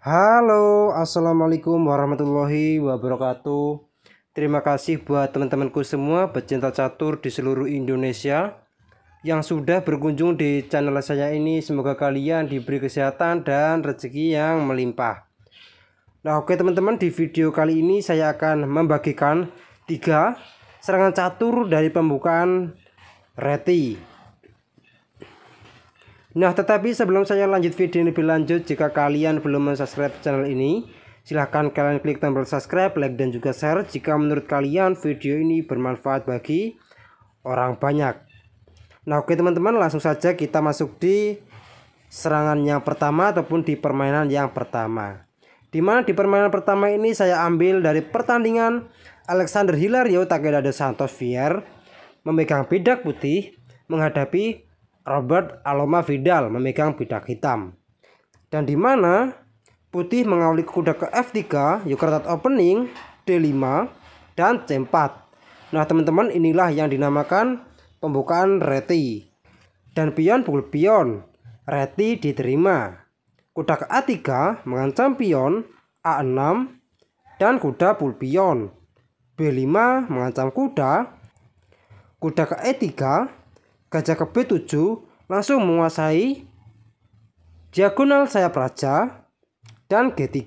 Halo, assalamualaikum warahmatullahi wabarakatuh. Terima kasih buat teman-temanku semua pecinta catur di seluruh Indonesia yang sudah berkunjung di channel saya ini. Semoga kalian diberi kesehatan dan rezeki yang melimpah. Nah, oke teman-teman, di video kali ini saya akan membagikan 3 serangan catur dari pembukaan Reti. Nah, tetapi sebelum saya lanjut video ini lebih lanjut, jika kalian belum subscribe channel ini, silahkan kalian klik tombol subscribe, like, dan juga share jika menurut kalian video ini bermanfaat bagi orang banyak. Nah, oke teman-teman, langsung saja kita masuk di serangan yang pertama ataupun di permainan yang pertama. Dimana di permainan pertama ini saya ambil dari pertandingan Alexander Hilario Takeda dos Santos Fier memegang bedak putih menghadapi Robert Aloma Vidal memegang bedak hitam. Dan dimana putih mengawali kuda ke F3, Yogyakarta opening, D5, dan C4. Nah teman-teman, inilah yang dinamakan pembukaan Reti. Dan pion pukul pion, Reti diterima. Kuda ke A3 mengancam pion A6 dan kuda pukul pion. B5 mengancam kuda. Kuda ke E3, gajah ke B7 langsung menguasai diagonal sayap raja, dan G3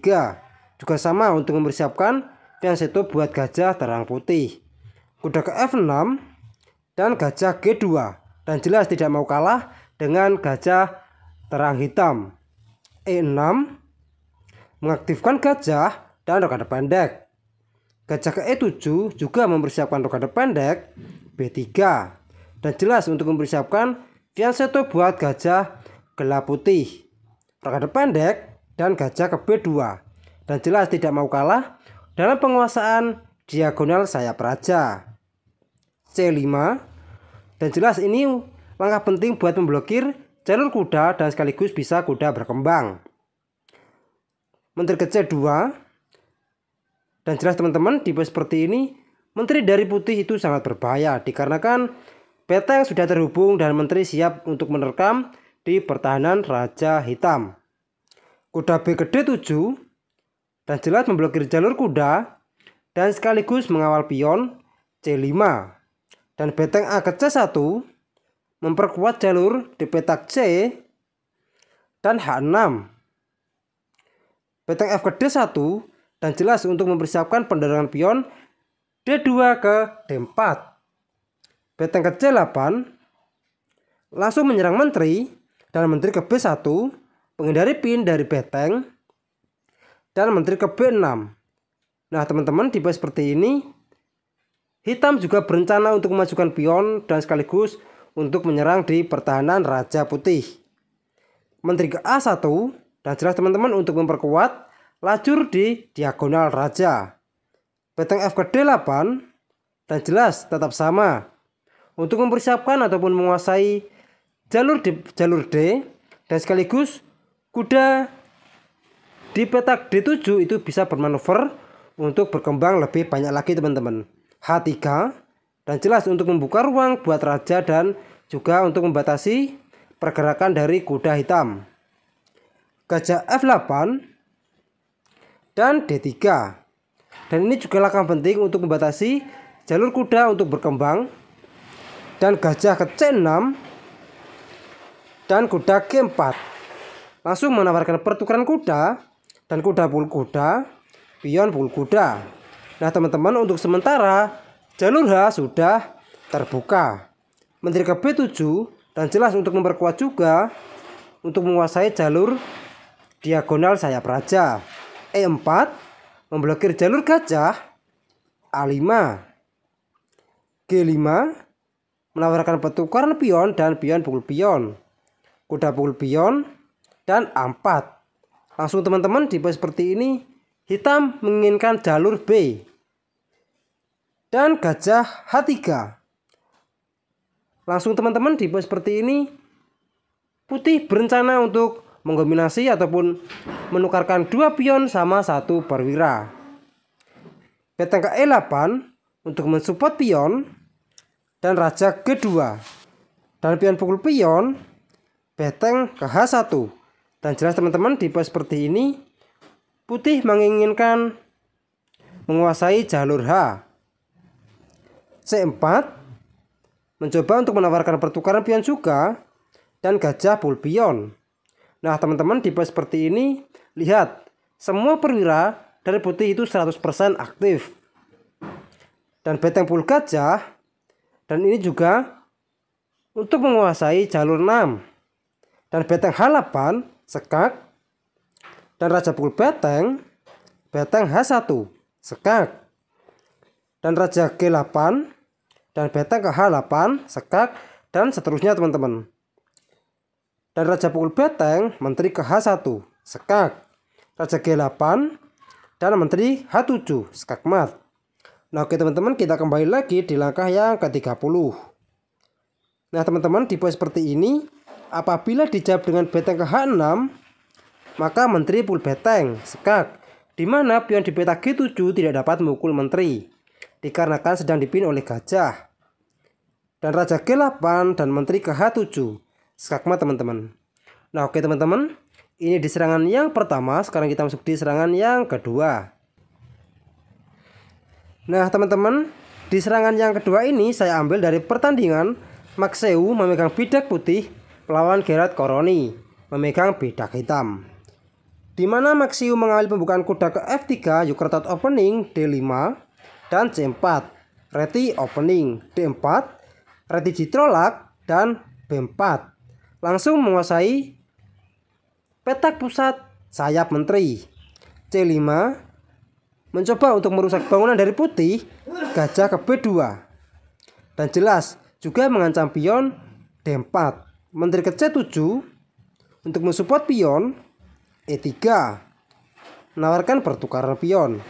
juga sama untuk mempersiapkan fianchetto buat gajah terang putih. Kuda ke F6 dan gajah G2, dan jelas tidak mau kalah dengan gajah terang hitam. E6 mengaktifkan gajah dan rokade pendek. Gajah ke E7 juga mempersiapkan rokade pendek. B3, dan jelas untuk mempersiapkan fianchetto buat gajah gelap putih, rokade pendek, dan gajah ke B2, dan jelas tidak mau kalah dalam penguasaan diagonal sayap raja. C5, dan jelas ini langkah penting buat memblokir jalur kuda dan sekaligus bisa kuda berkembang. Menteri ke C2, dan jelas teman-teman, tipe seperti ini menteri dari putih itu sangat berbahaya dikarenakan peteng sudah terhubung dan menteri siap untuk menerkam di pertahanan raja hitam. Kuda B ke D7, dan jelas memblokir jalur kuda dan sekaligus mengawal pion C5. Dan beteng A ke C1 memperkuat jalur di petak C dan H6. Beteng F ke D1, dan jelas untuk mempersiapkan penderangan pion D2 ke D4. Beteng ke C8 langsung menyerang menteri, dan menteri ke B1 menghindari pin dari beteng, dan menteri ke B6. Nah teman-teman, tipe seperti ini hitam juga berencana untuk memajukan pion dan sekaligus untuk menyerang di pertahanan raja putih. Menteri ke A1, dan jelas teman-teman untuk memperkuat lajur di diagonal raja. Beteng F ke D8, dan jelas tetap sama untuk mempersiapkan ataupun menguasai jalur D, dan sekaligus kuda di petak D7 itu bisa bermanuver untuk berkembang lebih banyak lagi teman-teman. H3, dan jelas untuk membuka ruang buat raja dan juga untuk membatasi pergerakan dari kuda hitam. Gajah F8 dan D3, dan ini juga langkah penting untuk membatasi jalur kuda untuk berkembang. Dan gajah ke C6 dan kuda G4 langsung menawarkan pertukaran kuda, dan kuda pukul kuda, pion pukul kuda. Nah teman-teman, untuk sementara jalur H sudah terbuka. Menteri ke B7, dan jelas untuk memperkuat juga untuk menguasai jalur diagonal sayap raja. E4 memblokir jalur gajah. A5, G5 menawarkan pertukaran pion dan pion pukul pion, kuda pukul pion, dan A4. Langsung teman-teman, tipe seperti ini hitam menginginkan jalur B, dan gajah H3. Langsung teman-teman, tipe seperti ini putih berencana untuk mendominasi ataupun menukarkan 2 pion sama 1 perwira. Beteng ke E8 untuk mensupport pion dan raja G2, dan pion pukul pion, beteng ke H1. Dan jelas teman-teman, tipe seperti ini Putih menginginkan menguasai jalur H. C4 mencoba untuk menawarkan pertukaran pion juga, dan gajah pul pion. Nah teman-teman, di pos seperti ini lihat semua perwira dari putih itu 100% aktif. Dan beteng pul gajah, dan ini juga untuk menguasai jalur 6. Dan beteng H8 sekak, dan raja pukul beteng H1 sekak, dan raja G8 dan beteng ke H8 sekak, dan seterusnya teman-teman. Dan raja pukul beteng menteri ke H1 sekak, raja G8 dan menteri H7 sekak mat. Nah oke teman-teman, kita kembali lagi di langkah yang ke-30. Nah teman-teman, di pos seperti ini apabila dijawab dengan beteng ke H6, maka menteri pul beteng sekak, di mana pion di peta G7 tidak dapat memukul menteri dikarenakan sedang dipimpin oleh gajah. Dan raja G8 dan menteri ke H7 sekak mat teman-teman. Nah oke teman-teman, ini di serangan yang pertama. Sekarang kita masuk di serangan yang kedua. Nah teman-teman, di serangan yang kedua ini saya ambil dari pertandingan Maxeu memegang bidak putih melawan Gerard Coroni memegang bidak hitam, di mana Maxeu mengambil pembukaan kuda ke F3, Yukertat opening D5 dan C4, reti opening D4, reti jitrolak dan B4, langsung menguasai petak pusat sayap menteri. C5 mencoba untuk merusak bangunan dari putih, gajah ke B2, dan jelas juga mengancam pion D4, menteri ke C7 untuk mensupport pion E3, menawarkan pertukaran pion,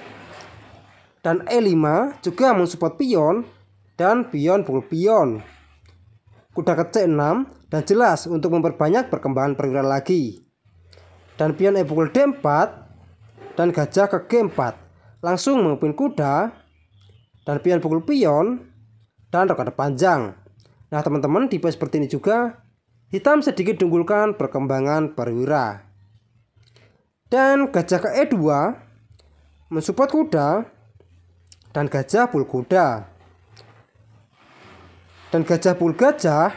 dan E5 juga mensupport pion dan pion pukul pion, kuda ke C6, dan jelas untuk memperbanyak perkembangan perwira lagi. Dan pion E pukul D4 dan gajah ke G4 langsung memimpin kuda dan pion pukul pion dan rokade panjang. Nah teman-teman, di pos seperti ini juga hitam sedikit diunggulkan perkembangan perwira. Dan gajah ke E2 mensupport kuda dan gajah pul kuda, dan gajah pul gajah,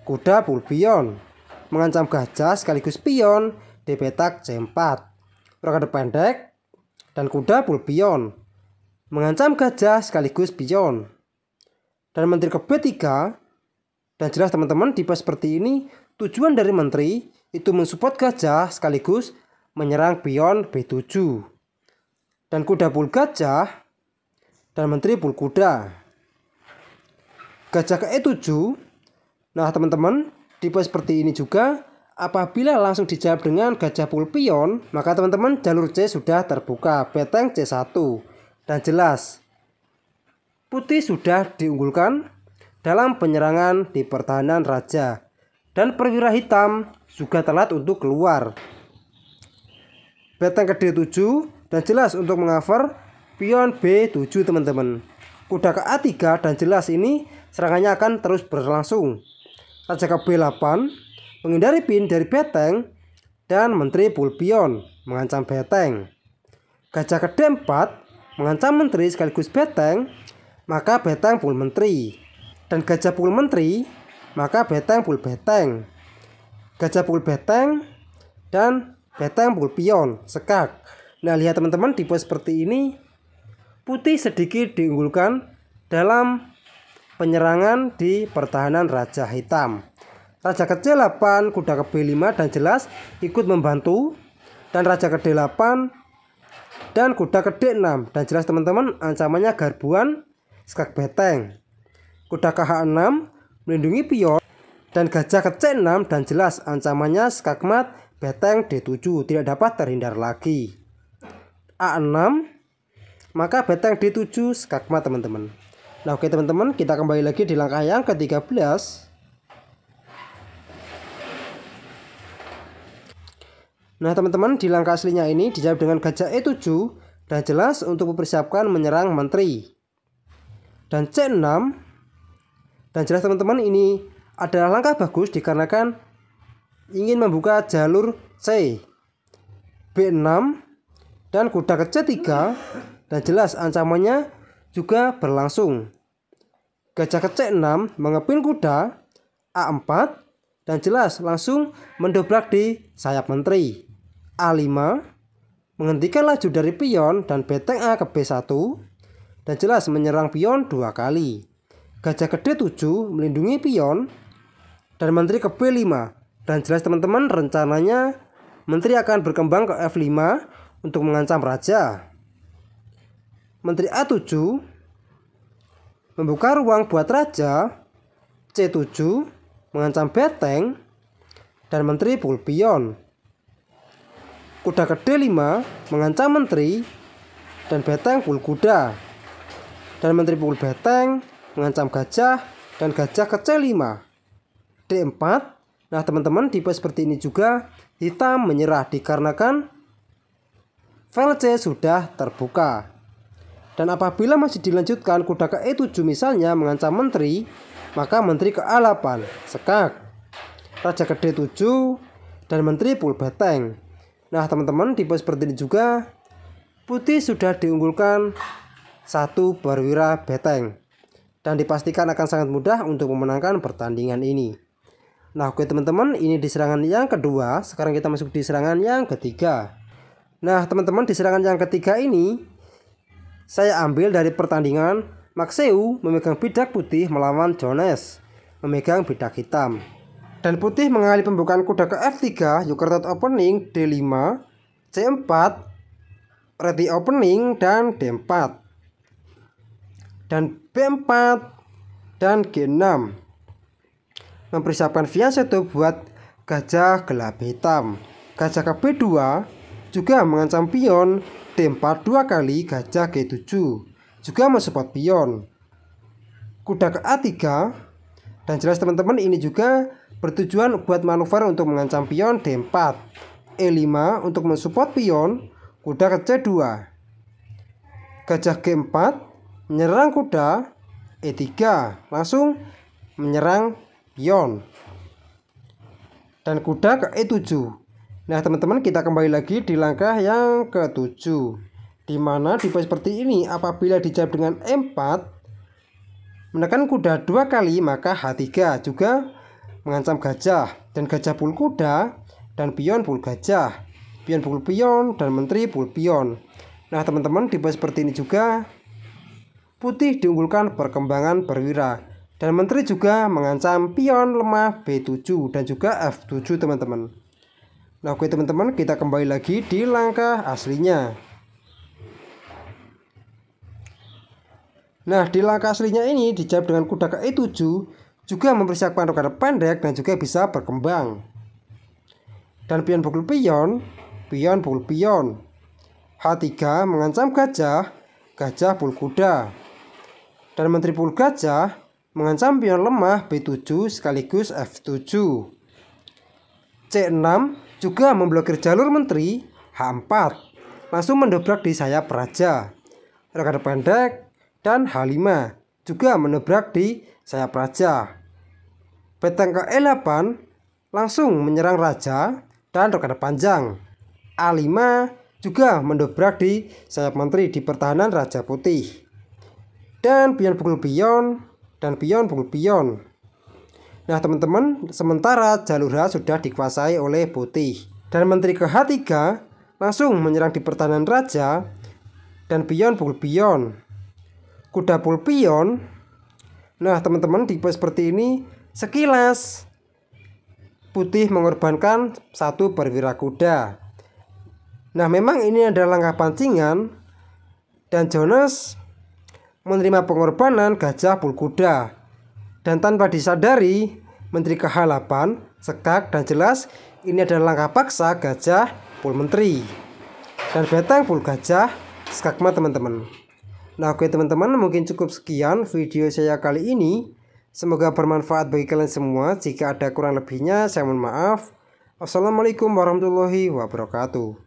kuda pul pion, mengancam gajah sekaligus pion di petak C4, rokade pendek dan kuda pul pion, mengancam gajah sekaligus pion, dan menteri ke B3. Dan jelas teman-teman, di pos seperti ini tujuan dari menteri itu mensupport gajah sekaligus menyerang pion B7 dan kuda pul gajah dan menteri pul kuda, gajah ke E7. Nah teman-teman, di pos seperti ini juga apabila langsung dijawab dengan gajah pul pion, maka teman-teman jalur C sudah terbuka, beteng C1, dan jelas putih sudah diunggulkan dalam penyerangan di pertahanan raja, dan perwira hitam juga telat untuk keluar. Beteng ke D7 dan jelas untuk mengcover pion B7 teman-teman. Kuda ke A3 dan jelas ini serangannya akan terus berlangsung. Raja ke B8 menghindari pin dari beteng dan menteri pul pion mengancam beteng. Gajah ke D4 mengancam menteri sekaligus beteng, maka beteng pul menteri. Dan gajah pukul menteri, maka beteng pukul beteng, gajah pukul beteng, dan beteng pukul pion sekak. Nah lihat teman-teman, di pos seperti ini putih sedikit diunggulkan dalam penyerangan di pertahanan raja hitam. Raja ke C8, kuda ke B5 dan jelas ikut membantu, dan raja ke D8 dan kuda ke D6 dan jelas teman-teman ancamannya garbuan sekak beteng. Kuda ke H6 melindungi pion, dan gajah ke C6 dan jelas ancamannya skakmat beteng D7 tidak dapat terhindar lagi. A6 maka beteng D7 skakmat teman-teman. Nah oke teman-teman, kita kembali lagi di langkah yang ke-13. Nah teman-teman, di langkah aslinya ini dijawab dengan gajah E7 dan jelas untuk mempersiapkan menyerang menteri, dan C6. Dan jelas teman-teman, ini adalah langkah bagus dikarenakan ingin membuka jalur C. B6 dan kuda ke C3, dan jelas ancamannya juga berlangsung. Gajah ke C6 mengepin kuda A4, dan jelas langsung mendobrak di sayap menteri. A5 menghentikan laju dari pion dan benteng A ke B1, dan jelas menyerang pion 2 kali. Gajah ke D7 melindungi pion dan menteri ke B5, dan jelas teman-teman rencananya menteri akan berkembang ke F5 untuk mengancam raja. Menteri A7 membuka ruang buat raja. C7 mengancam benteng dan menteri pukul pion. Kuda ke D5 mengancam menteri dan benteng pukul kuda. Dan menteri pukul benteng mengancam gajah dan gajah ke C5. D4. Nah teman-teman, tipe seperti ini juga hitam menyerah dikarenakan file C sudah terbuka. Dan apabila masih dilanjutkan kuda ke E7 misalnya mengancam menteri, maka menteri ke A8 sekak, raja ke D7 dan menteri pukul benteng. Nah teman-teman, tipe seperti ini juga putih sudah diunggulkan 1 perwira benteng, dan dipastikan akan sangat mudah untuk memenangkan pertandingan ini. Nah oke teman-teman, ini di serangan yang kedua. Sekarang kita masuk di serangan yang ketiga. Nah teman-teman, di serangan yang ketiga ini saya ambil dari pertandingan Makseu memegang bidak putih melawan Jones memegang bidak hitam. Dan putih mengalih pembukaan kuda ke F3, Yogurt opening, D5, C4, ready opening, dan D4, dan B4, dan G6. Mempersiapkan fianchetto buat gajah gelap hitam. Gajah ke B2 juga mengancam pion D4 2 kali, gajah G7 juga mensupport pion. Kuda ke A3, dan jelas teman-teman ini juga bertujuan buat manuver untuk mengancam pion D4. E5 untuk mensupport pion, kuda ke C2. Gajah G4 menyerang kuda, E3 langsung menyerang pion. Dan kuda ke E7. Nah teman-teman, kita kembali lagi di langkah yang ke-7, di mana tipe seperti ini apabila dijawab dengan E4 menekan kuda 2 kali, maka H3 juga mengancam gajah, dan gajah pukul kuda dan pion pukul gajah, pion pukul pion, dan menteri pukul pion. Nah teman-teman, tipe seperti ini juga putih diunggulkan perkembangan perwira, dan menteri juga mengancam pion lemah B7 dan juga F7 teman-teman. Nah oke teman-teman, kita kembali lagi di langkah aslinya. Nah di langkah aslinya ini dijawab dengan kuda ke E7 juga mempersiapkan rokade pendek dan juga bisa berkembang. Dan pion pukul pion, pion pukul pion. H3 mengancam gajah, gajah pukul kuda. Dan menteri pukul gajah mengancam pion lemah B7 sekaligus F7. C6 juga memblokir jalur menteri, H4 langsung mendobrak di sayap raja. Rokade pendek dan H5 juga menobrak di sayap raja. Benteng ke E8 langsung menyerang raja dan rokade panjang. A5 juga mendobrak di sayap menteri di pertahanan raja putih. Dan pion pukul pion dan pion pukul pion. Nah teman-teman, sementara jalur H sudah dikuasai oleh putih. Dan menteri ke H3 langsung menyerang di pertahanan raja dan pion pukul pion. Kuda pukul pion. Nah teman-teman, tipe seperti ini sekilas putih mengorbankan 1 perwira kuda. Nah memang ini adalah langkah pancingan, dan Jones menerima pengorbanan gajah pukul kuda. Dan tanpa disadari menteri ke H8 sekak, dan jelas ini adalah langkah paksa gajah pukul menteri. Dan benteng pukul gajah skakmat teman-teman. Nah oke teman-teman, mungkin cukup sekian video saya kali ini. Semoga bermanfaat bagi kalian semua. Jika ada kurang lebihnya saya mohon maaf. Wassalamualaikum warahmatullahi wabarakatuh.